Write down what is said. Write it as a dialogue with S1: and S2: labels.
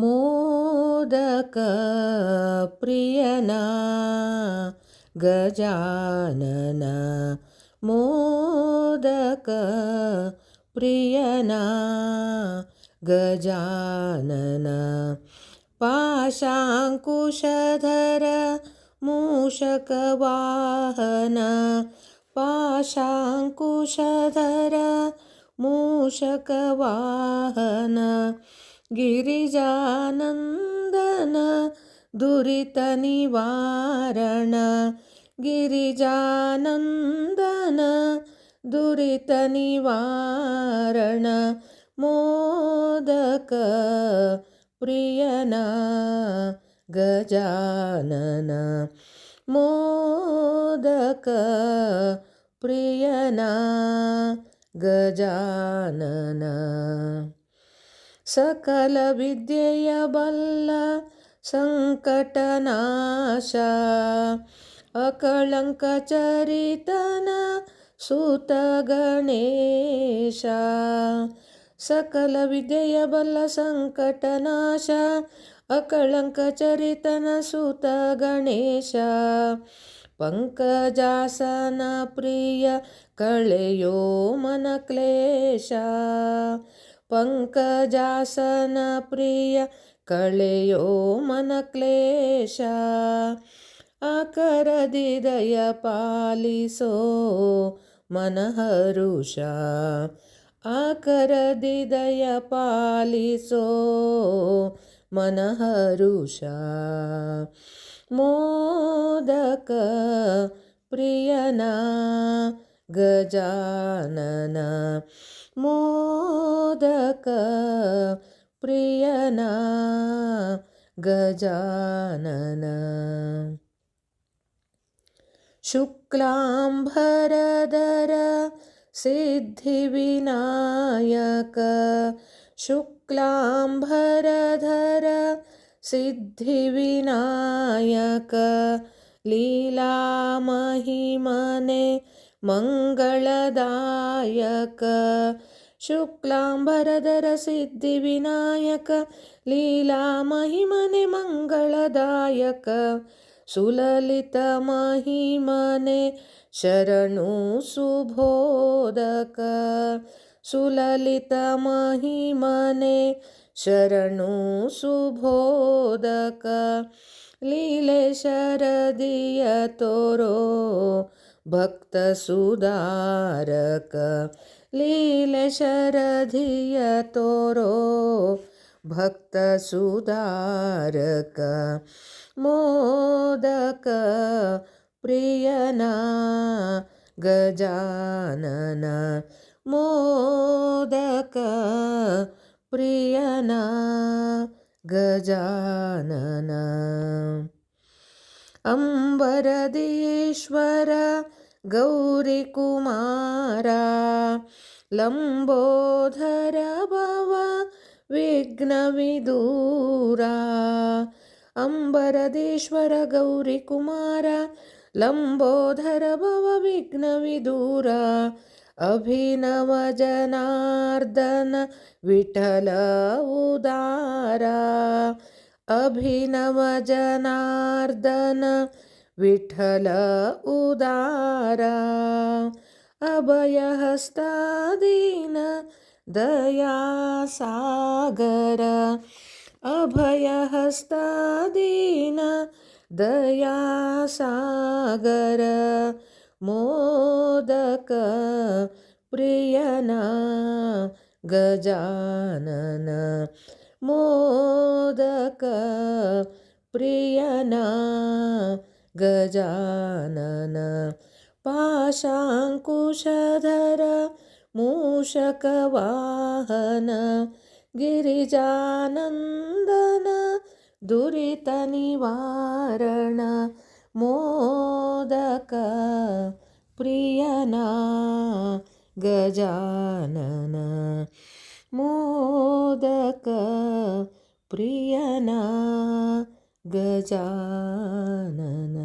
S1: मोदक प्रियना गजानन मोदक प्रियना गजानन पाशाङ्कुशधर मूषकवाहन पाशाङ्कुशधर मूषकवाहन गिरिजानन्दन दुरितनिवारण गिरिजानन्दन दुरितनिवारण मोदक प्रियना गजानन मोदक प्रियना गजानन सकल विद्यೆಯ ಬಲ್ಲ ಸಂಕಟನಾಶ ಅಕಳಂಕ ಚರಿತನ ಸುತ ಗಣೇಶ ಸಕಲ ವಿದ್ಯೆಯ ಬಲ್ಲ ಸಂಕಟನಾಶ ಅಕಳಂಕ ಚರಿತನ ಸುತ ಗಣೇಶ ಪಂಕಜಾಸನ ಪ್ರಿಯ ಕಳೆಯೋ ಮನ ಕ್ಲೇಶ ಪಂಕಜಾಸನ ಪ್ರಿಯ ಕಳೆಯೋ ಮನ ಕ್ಲೇಶ ಆಕರದಿದಯ ಪಾಲಿಸೋ ಮನಹರುಷ ಆಕರದಿದಯ ಪಾಲಿಸೋ ಮನಹರುಷ ಮೋದಕ ಪ್ರಿಯನಾ ಗಜಾನನ मोदक प्रियना गजानन शुक्लांबरधर सिद्धिविनायक शुक्लांबरधर सिद्धिविनायक लीला महिमने मंगलदायक शुक्लांबरधर सिद्धिविनायक लीला महिमने मंगलदायक सुललित महिमने शरणु सुबोधक सुललित महिमने शरणु सुबोधक लीले शरदिय तोरो भक्त सुधारक लीले शरधिय तोरो भक्त सुधारक मोदक प्रियना गजानन मोदक प्रियना गजानन अंबरदीश्वर गौरीकुमारा लंबोधर भव विघ्नविदूरा अंबरदीश्वर गौरीकुमारा लंबोधर भव विघ्नविदूरा अभिनव जनार्दन विठल उदारा अभिनव जनार्दन विठल उदारा अभयहस्तादीन दयासागर अभयहस्तादीन दयासागर मोदक प्रियना गजानन मोदक प्रियना गजानन पाशाङ्कुशधर मूषकवाहन गिरिजानन्दन दुरितनिवारण मोदक प्रियना गजानन मोदक प्रियना गजानन।